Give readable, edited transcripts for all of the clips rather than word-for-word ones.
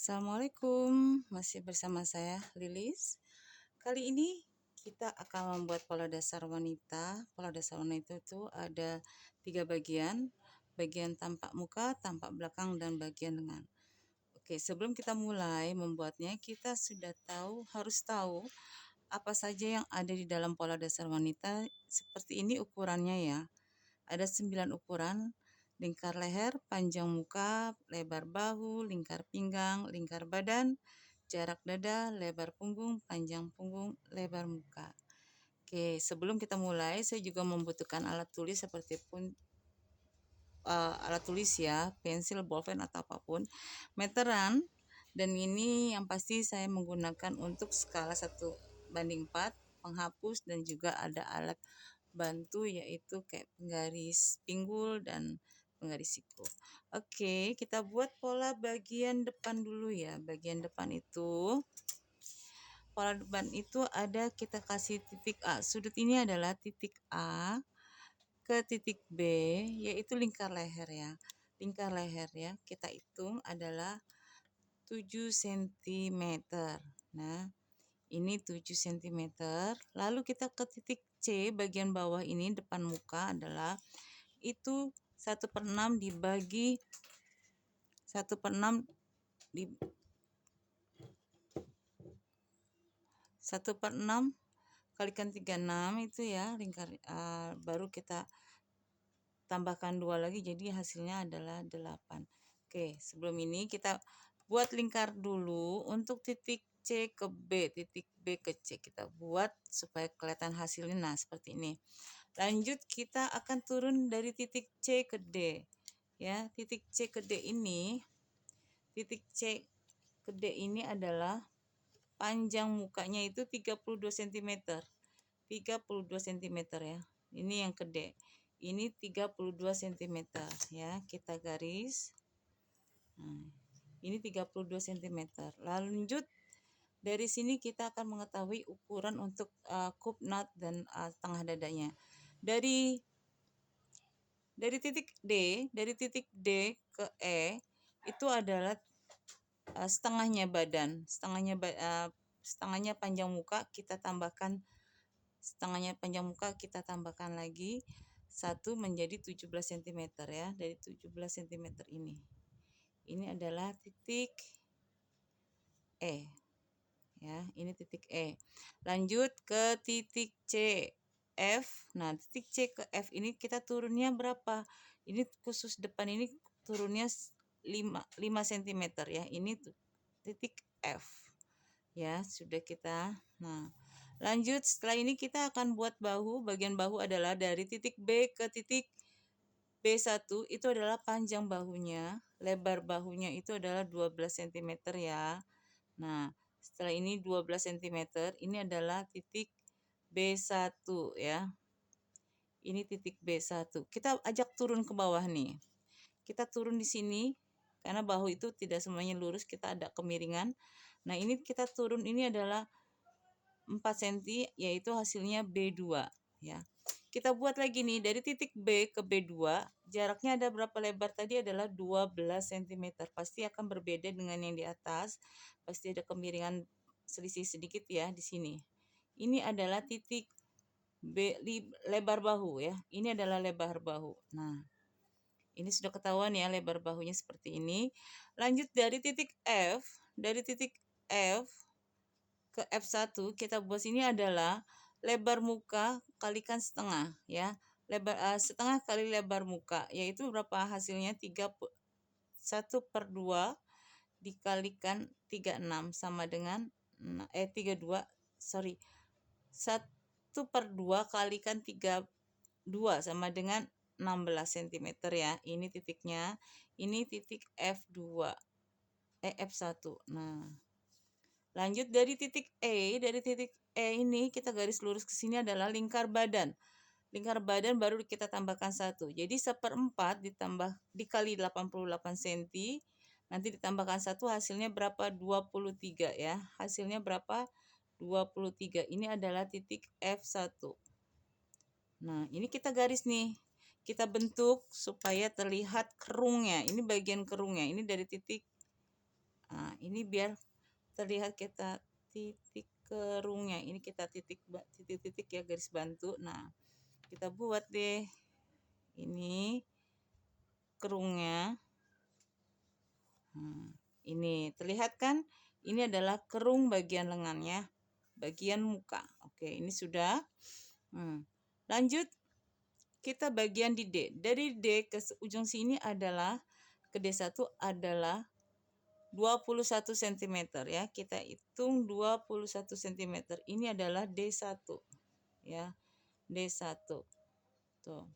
Assalamualaikum, masih bersama saya Lilis. Kali ini kita akan membuat pola dasar wanita. Pola dasar wanita itu ada 3 bagian, bagian tampak muka, tampak belakang, dan bagian lengan. Oke, sebelum kita mulai membuatnya, kita harus tahu apa saja yang ada di dalam pola dasar wanita. Seperti ini ukurannya ya. Ada 9 ukuran: lingkar leher, panjang muka, lebar bahu, lingkar pinggang, lingkar badan, jarak dada, lebar punggung, panjang punggung, lebar muka. Oke, sebelum kita mulai, saya juga membutuhkan alat tulis alat tulis ya, pensil, bolpen atau apapun, meteran, dan ini yang pasti saya menggunakan untuk skala 1:4, penghapus, dan juga ada alat bantu yaitu kayak penggaris pinggul dan penggaris siku. Oke, kita buat pola bagian depan dulu ya. Bagian depan itu, pola depan itu ada, kita kasih titik A. Sudut ini adalah titik A ke titik B, yaitu lingkar leher ya. Lingkar leher ya, kita hitung adalah 7 cm. Nah, ini 7 cm. Lalu kita ke titik C, bagian bawah ini depan muka adalah itu 1/6 dibagi 1/6 di 1/6 kalikan 36 itu ya, lingkar baru kita tambahkan 2 lagi, jadi hasilnya adalah 8. Oke, sebelum ini kita buat lingkar dulu untuk titik C ke B, titik B ke C. Kita buat supaya kelihatan hasilnya. Nah, seperti ini. Lanjut, kita akan turun dari titik C ke D. Ya, titik C ke D ini, titik C ke D ini adalah panjang mukanya itu 32 cm. 32 cm ya. Ini yang ke D. Ini 32 cm ya, kita garis. Nah, ini 32 cm. Lanjut, dari sini kita akan mengetahui ukuran untuk cup knot dan tengah dadanya. Dari titik D ke E itu adalah setengahnya badan, setengahnya panjang muka, kita tambahkan setengahnya panjang muka, kita tambahkan lagi 1 menjadi 17 cm ya. Dari 17 cm ini adalah titik E ya, ini titik E. Lanjut ke titik C, F. Nah, titik C ke F ini kita turunnya berapa? Ini khusus depan ini turunnya 5 cm ya. Ini titik F ya, sudah kita. Nah, lanjut setelah ini kita akan buat bahu. Bagian bahu adalah dari titik B ke titik B1 itu adalah panjang bahunya, lebar bahunya itu adalah 12 cm ya. Nah, setelah ini 12 cm, ini adalah titik B1 ya. Ini titik B1. Kita ajak turun ke bawah nih. Kita turun di sini karena bahu itu tidak semuanya lurus, kita ada kemiringan. Nah, ini kita turun, ini adalah 4 cm, yaitu hasilnya B2 ya. Kita buat lagi nih, dari titik B ke B2, jaraknya ada berapa lebar tadi? Adalah 12 cm. Pasti akan berbeda dengan yang di atas. Pasti ada kemiringan selisih sedikit ya di sini. Ini adalah titik B, lebar bahu ya. Ini adalah lebar bahu. Nah, ini sudah ketahuan ya lebar bahunya seperti ini. Lanjut dari titik F, ke F1 kita buat sini adalah lebar muka kalikan setengah ya. Setengah kali lebar muka, yaitu berapa hasilnya? 1/2 dikalikan 36 sama dengan 32, sorry, 1/2 kalikan 32 sama dengan 16 cm ya. Ini titiknya. Ini titik F2, F1. Nah, lanjut dari titik E, ini kita garis lurus ke sini adalah lingkar badan. Lingkar badan baru kita tambahkan 1. Jadi 1/4 dikali 88 cm, nanti ditambahkan 1, hasilnya berapa? 23 ya. Hasilnya berapa? 23. Ini adalah titik F1. Nah, ini kita garis nih. Kita bentuk supaya terlihat kerungnya. Ini bagian kerungnya. Ini dari titik Nah, ini biar terlihat kita titik kerungnya. Ini kita titik-titik ya, garis bantu. Nah, kita buat deh ini kerungnya. Ini terlihat kan? Ini adalah kerung bagian lengannya, bagian muka. Oke, ini sudah. Lanjut, kita bagian di D. Dari D ke ujung sini adalah ke D1 adalah 21 cm ya. Kita hitung 21 cm. Ini adalah D1 ya. D1. Tuh.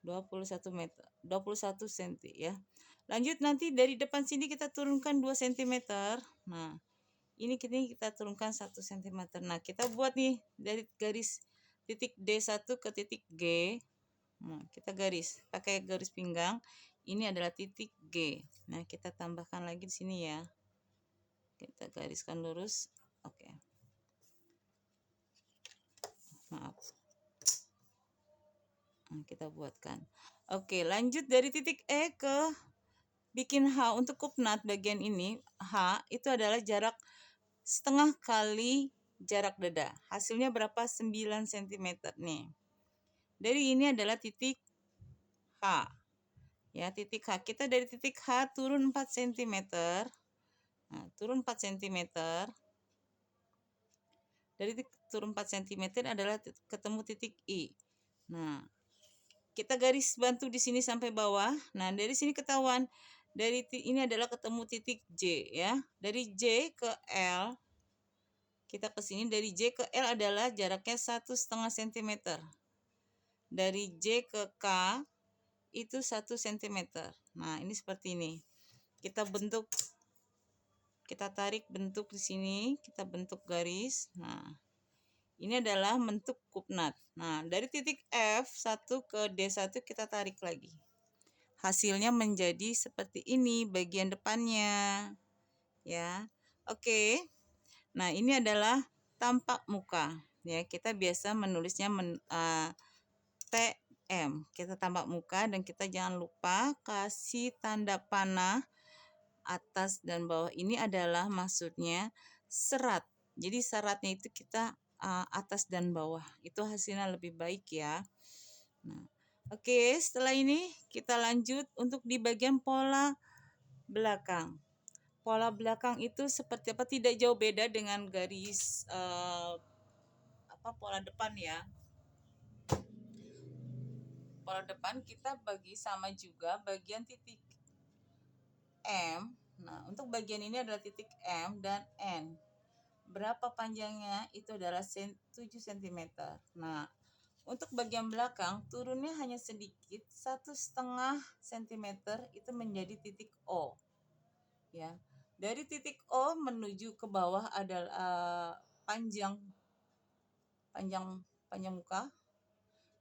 21 meter, 21 cm ya. Lanjut, nanti dari depan sini kita turunkan 2 cm. Nah, ini kita turunkan 1 cm. Nah, kita buat nih dari garis titik D1 ke titik G. Nah, kita garis pakai garis pinggang. Ini adalah titik G. Nah, kita tambahkan lagi di sini ya. Kita gariskan lurus. Oke. Maaf. Nah, kita buatkan. Oke, lanjut dari titik E ke bikin H untuk kupnat bagian ini. H itu adalah jarak setengah kali jarak dada. Hasilnya berapa? 9 cm nih. Dari ini adalah titik H. Ya, titik H. Kita dari titik H turun 4 cm. Nah, turun 4 cm. Dari turun 4 cm adalah ketemu titik I. Nah, kita garis bantu di sini sampai bawah. Nah, dari sini ketahuan dari ini adalah ketemu titik J ya. Dari J ke L kita ke sini, dari J ke L adalah jaraknya 1,5 cm. Dari J ke K itu 1 cm. Nah, ini seperti ini. Kita bentuk, kita tarik bentuk di sini, kita bentuk garis. Nah, ini adalah bentuk kupnat. Nah, dari titik F1 ke D1 kita tarik lagi. Hasilnya menjadi seperti ini bagian depannya. Ya. Oke. Nah, ini adalah tampak muka. Ya, kita biasa menulisnya TM. Kita tampak muka dan kita jangan lupa kasih tanda panah atas dan bawah. Ini adalah maksudnya serat. Jadi seratnya itu kita atas dan bawah. Itu hasilnya lebih baik ya. Nah, oke, setelah ini kita lanjut untuk di bagian pola belakang. Pola belakang itu seperti apa? Tidak jauh beda dengan garis pola depan ya. Pola depan kita bagi sama juga bagian titik M. Nah, untuk bagian ini adalah titik M dan N. Berapa panjangnya? Itu adalah 7 cm. Nah, untuk bagian belakang turunnya hanya sedikit, 1,5 cm itu menjadi titik O. Ya. Dari titik O menuju ke bawah adalah panjang muka.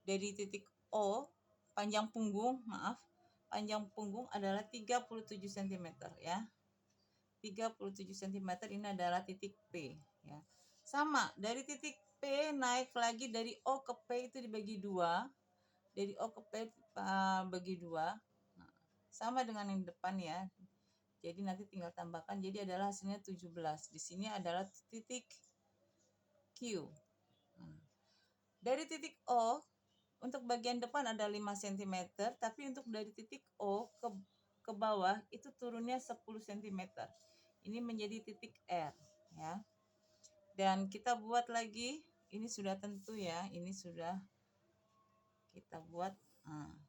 Dari titik O panjang punggung adalah 37 cm ya. 37 cm ini adalah titik P ya. Sama, dari titik P naik lagi dari O ke P itu dibagi 2. Dari O ke P bagi 2. Nah, sama dengan yang depan ya. Jadi nanti tinggal tambahkan, jadi adalah hasilnya 17. Di sini adalah titik Q. Nah, dari titik O untuk bagian depan ada 5 cm, tapi untuk dari titik O ke bawah itu turunnya 10 cm. Ini menjadi titik R ya. Dan kita buat lagi, ini sudah tentu ya, ini sudah kita buat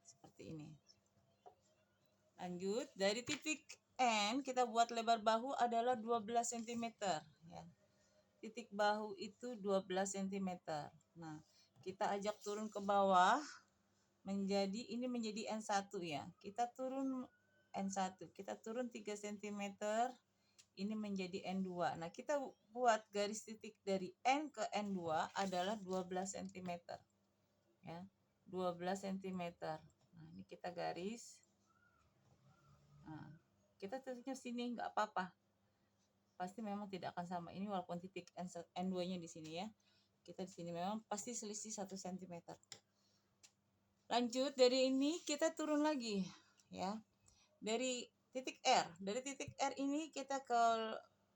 seperti ini. Lanjut, dari titik N kita buat lebar bahu adalah 12 cm ya. Titik bahu itu 12 cm. Nah, kita ajak turun ke bawah ini menjadi N1 ya. Kita turun N1, kita turun 3 cm, ini menjadi N2. Nah, kita buat garis titik dari N ke N2 adalah 12 cm. Ya, 12 cm. Nah, ini kita garis. Nah, kita titiknya sini nggak apa-apa. Pasti memang tidak akan sama. Ini walaupun titik N2-nya di sini ya. Kita di sini memang pasti selisih 1 cm. Lanjut, dari ini kita turun lagi ya. Dari titik R. Dari titik R ini kita ke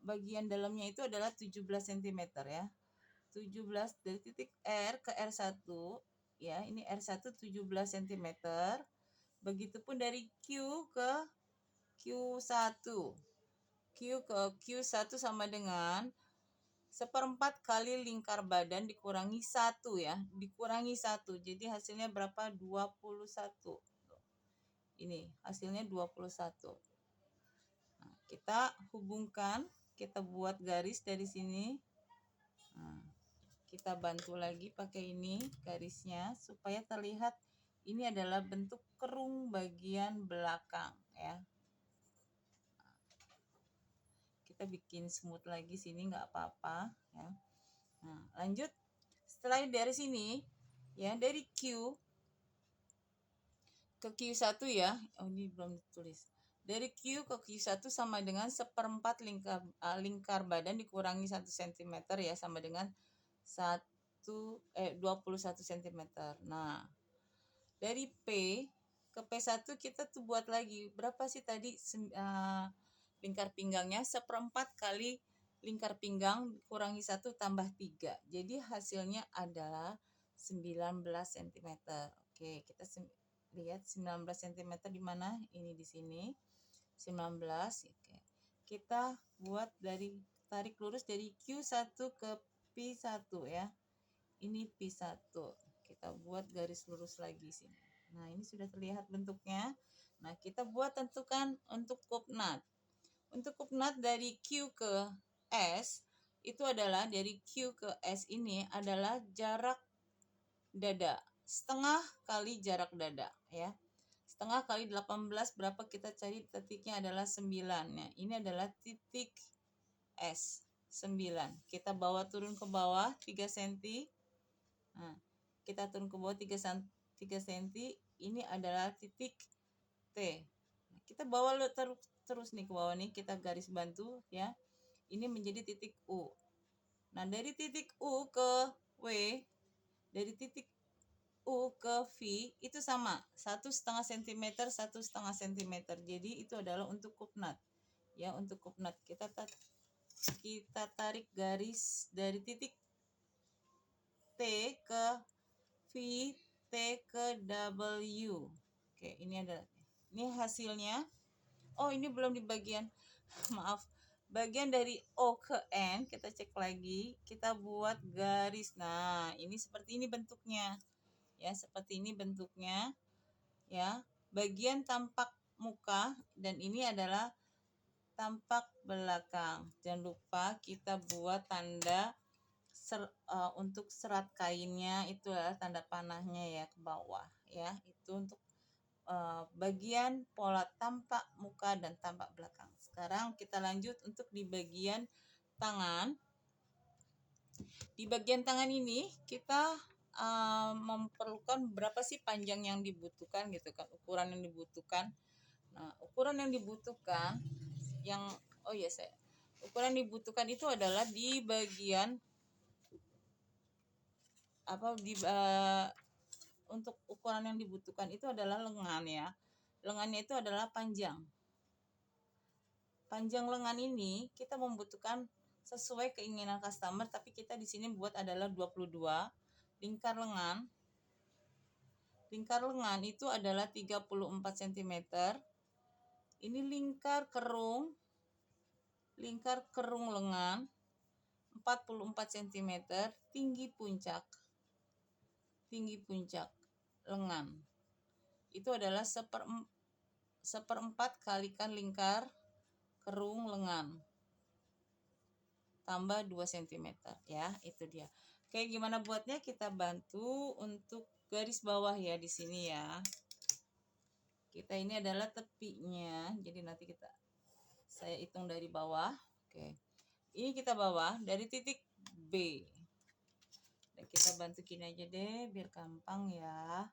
bagian dalamnya itu adalah 17 cm ya. 17 dari titik R ke R1 ya. Ini R1 17 cm. Begitupun dari Q ke Q1. Q ke Q1 sama dengan 1/4 kali lingkar badan dikurangi 1 ya. Dikurangi 1. Jadi hasilnya berapa? 21. Ini hasilnya 21. Nah, kita hubungkan, kita buat garis dari sini. Nah, kita bantu lagi pakai ini garisnya supaya terlihat ini adalah bentuk kerung bagian belakang ya. Kita bikin smooth lagi sini nggak apa-apa ya. Nah, lanjut setelah dari sini ya, dari Q ke Q1 ya. Oh, ini belum ditulis. Dari Q ke Q1 sama dengan 1/4 lingkar badan dikurangi 1 cm ya, sama dengan 21 cm. Nah, dari P ke P1 kita tuh buat lagi. Berapa sih tadi lingkar pinggangnya? 1/4 kali lingkar pinggang kurangi 1 tambah 3. Jadi hasilnya adalah 19 cm. Oke, kita lihat 19 cm di mana? Ini di sini. 19. Oke. Kita buat dari tarik lurus dari Q1 ke P1 ya. Ini P1. Kita buat garis lurus lagi sini. Nah, ini sudah terlihat bentuknya. Nah, kita buat tentukan untuk kupnat. Untuk kupnat dari Q ke S itu adalah dari Q ke S ini adalah jarak dada. Setengah kali jarak dada ya. Setengah kali 18 berapa, kita cari titiknya adalah 9. Nah, ini adalah titik S 9. Kita bawa turun ke bawah 3 cm. Nah, kita turun ke bawah 3 cm. Ini adalah titik T. Nah, kita bawa terus nih ke bawah nih, kita garis bantu ya. Ini menjadi titik U. Nah, dari titik U ke W, dari titik U ke V itu sama, 1,5 cm, 1,5 cm. Jadi itu adalah untuk kupnat. Ya, untuk kupnat kita tarik garis dari titik T ke V, T ke W. Oke, ini hasilnya. Oh, ini belum di bagian maaf. Bagian dari O ke N kita cek lagi, kita buat garis. Nah, ini seperti ini bentuknya. Ya, seperti ini bentuknya ya. Bagian tampak muka dan ini adalah tampak belakang. Jangan lupa kita buat tanda untuk serat kainnya, itu adalah tanda panahnya ya ke bawah ya. Itu untuk bagian pola tampak muka dan tampak belakang. Sekarang kita lanjut untuk di bagian tangan. Di bagian tangan ini kita memerlukan berapa sih panjang yang dibutuhkan gitu kan, ukuran yang dibutuhkan. Nah, ukuran yang dibutuhkan ukuran yang dibutuhkan itu adalah di bagian untuk ukuran yang dibutuhkan itu adalah lengan ya. Lengannya itu adalah panjang. Panjang lengan ini kita membutuhkan sesuai keinginan customer, tapi kita di sini buat adalah 22. Lingkar lengan itu adalah 34 cm. Ini lingkar kerung lengan 44 cm. Tinggi puncak lengan itu adalah 1/4 kalikan lingkar kerung lengan tambah 2 cm ya. Itu dia. Oke, gimana buatnya? Kita bantu untuk garis bawah ya di sini ya. Kita ini adalah tepinya, jadi nanti saya hitung dari bawah. Oke, ini kita bawah dari titik B. Dan kita bantu gini aja deh biar gampang ya.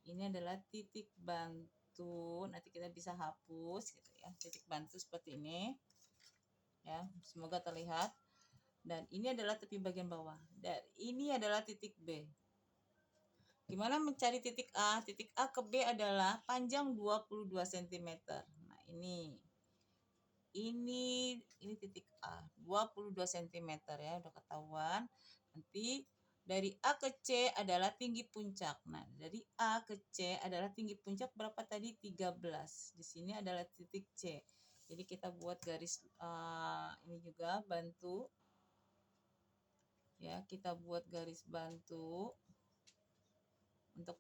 Ini adalah titik bantu, nanti kita bisa hapus gitu ya. Titik bantu seperti ini ya, semoga terlihat. Dan ini adalah tepi bagian bawah. Dan ini adalah titik B. Gimana mencari titik A? Titik A ke B adalah panjang 22 cm. Nah, ini titik A 22 cm ya, udah ketahuan. Nanti dari A ke C adalah tinggi puncak. Nah, dari A ke C adalah tinggi puncak berapa tadi? 13. Di sini adalah titik C. Jadi kita buat garis ini juga bantu. Ya, kita buat garis bantu untuk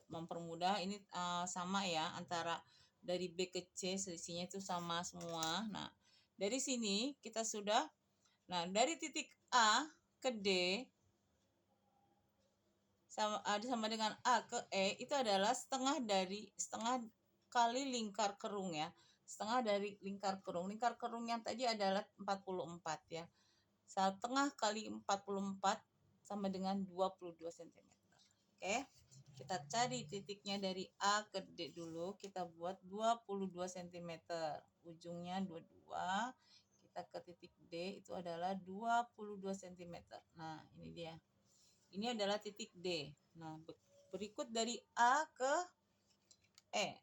mempermudah. Ini sama ya, antara dari B ke C selisihnya itu sama semua. Nah, dari sini kita sudah, nah dari titik A ke D sama dengan A ke E itu adalah setengah kali lingkar kerung ya. Setengah dari lingkar kerung. Lingkar kerung yang tadi adalah 44 ya. Setengah kali 44 sama dengan 22 cm. Oke. Kita cari titiknya dari A ke D dulu. Kita buat 22 cm. Ujungnya 22. Kita ke titik D itu adalah 22 cm. Nah, ini dia. Ini adalah titik D. Nah, berikut dari A ke E.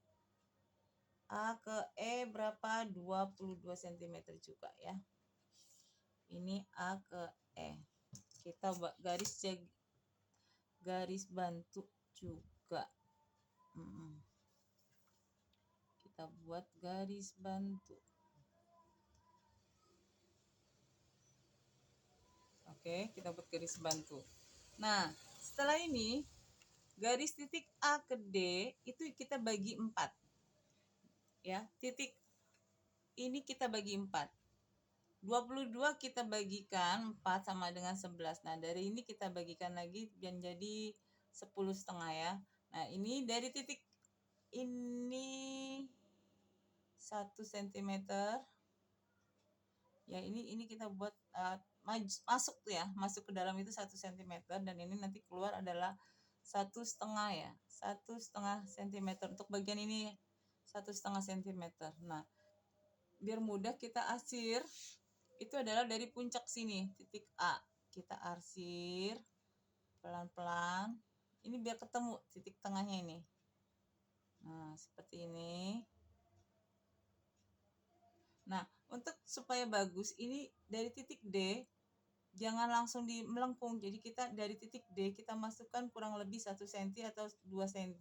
A ke E berapa? 22 cm juga ya. Ini A ke E. Kita garis bantu juga. Kita buat garis bantu. Oke, kita buat garis bantu. Nah, setelah ini garis titik A ke D itu kita bagi 4. Ya, titik ini kita bagi 4. 22 kita bagikan 4 sama dengan 11. Nah, dari ini kita bagikan lagi dan jadi 10,5 ya. Nah, ini dari titik ini 1 cm. Ya, ini kita buat masuk ya, masuk ke dalam itu 1 cm dan ini nanti keluar adalah 1,5 ya, 1,5 cm untuk bagian ini 1,5 cm. Nah, biar mudah kita arsir itu adalah dari puncak sini titik A kita arsir pelan-pelan ini biar ketemu titik tengahnya ini. Nah, seperti ini. Nah, untuk supaya bagus ini dari titik D jangan langsung di melengkung. Jadi kita dari titik D kita masukkan kurang lebih 1 cm atau 2 cm.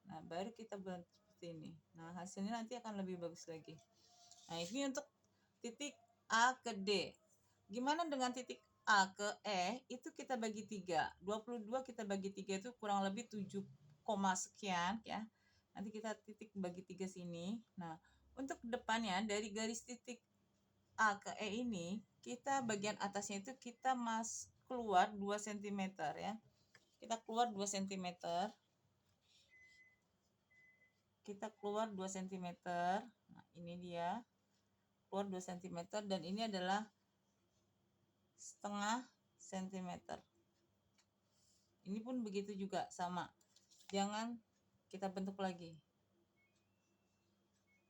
Nah, baru kita bentuk seperti ini. Nah, hasilnya nanti akan lebih bagus lagi. Nah, ini untuk titik A ke D. Gimana dengan titik A ke E? Itu kita bagi 3. 22 kita bagi 3 itu kurang lebih 7, sekian ya. Nanti kita titik bagi 3 sini. Nah, untuk depannya dari garis titik A ke E ini, kita bagian atasnya itu kita keluar 2 cm ya. Kita keluar 2 cm. Kita keluar 2 cm. Nah, ini dia. Keluar 2 cm dan ini adalah setengah cm. Ini pun begitu juga sama. Jangan kita bentuk lagi.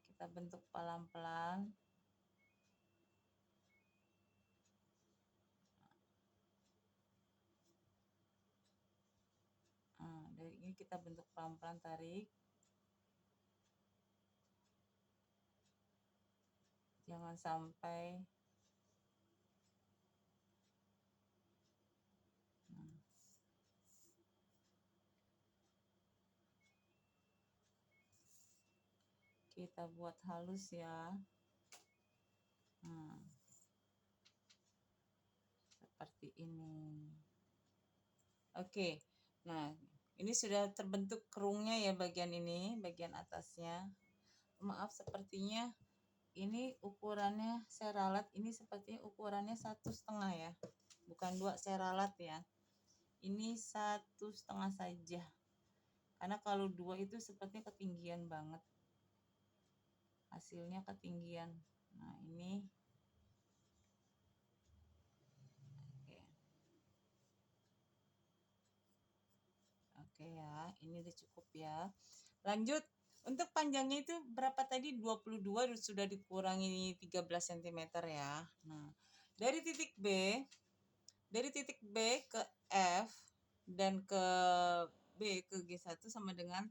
Kita bentuk pelan-pelan. Nah, dari ini kita bentuk pelan-pelan, tarik. Jangan sampai kita buat halus ya. Nah, seperti ini. Oke. Nah, ini sudah terbentuk kerungnya ya bagian ini, bagian atasnya. Maaf, sepertinya ini ukurannya saya ralat, ini sepertinya ukurannya 1,5 ya, bukan 2 saya ralat ya. Ini 1,5 saja, karena kalau 2 itu sepertinya ketinggian banget, hasilnya ketinggian. Nah, ini oke ya, ini udah cukup ya. Lanjut, untuk panjangnya itu berapa tadi? 22 sudah dikurangi 13 cm ya. Nah, dari titik B ke F dan ke B ke G1 sama dengan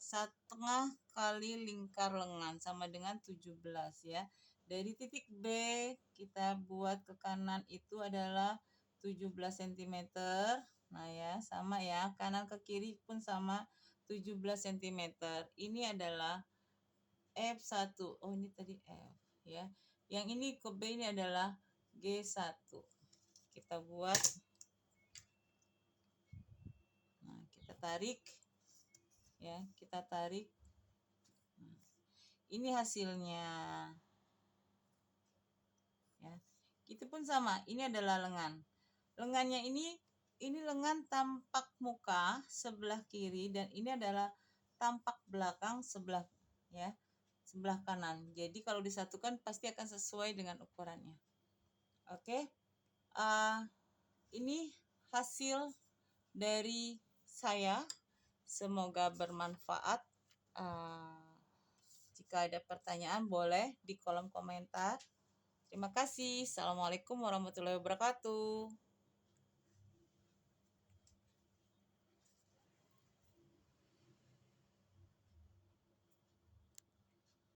1/2 kali lingkar lengan sama dengan 17 ya. Dari titik B kita buat ke kanan itu adalah 17 cm. Nah ya, sama ya. Kanan ke kiri pun sama 17 cm. Ini adalah F1. Oh, ini tadi F ya. Yang ini ke B ini adalah G1. Kita buat. Nah, kita tarik ya, kita tarik. Ini hasilnya ya. Itu pun sama, ini adalah lengan. Lengannya ini lengan tampak muka sebelah kiri dan ini adalah tampak belakang sebelah ya, sebelah kanan. Jadi kalau disatukan pasti akan sesuai dengan ukurannya. Oke. Ini hasil dari saya. Semoga bermanfaat. Jika ada pertanyaan boleh di kolom komentar. Terima kasih. Assalamualaikum warahmatullahi wabarakatuh.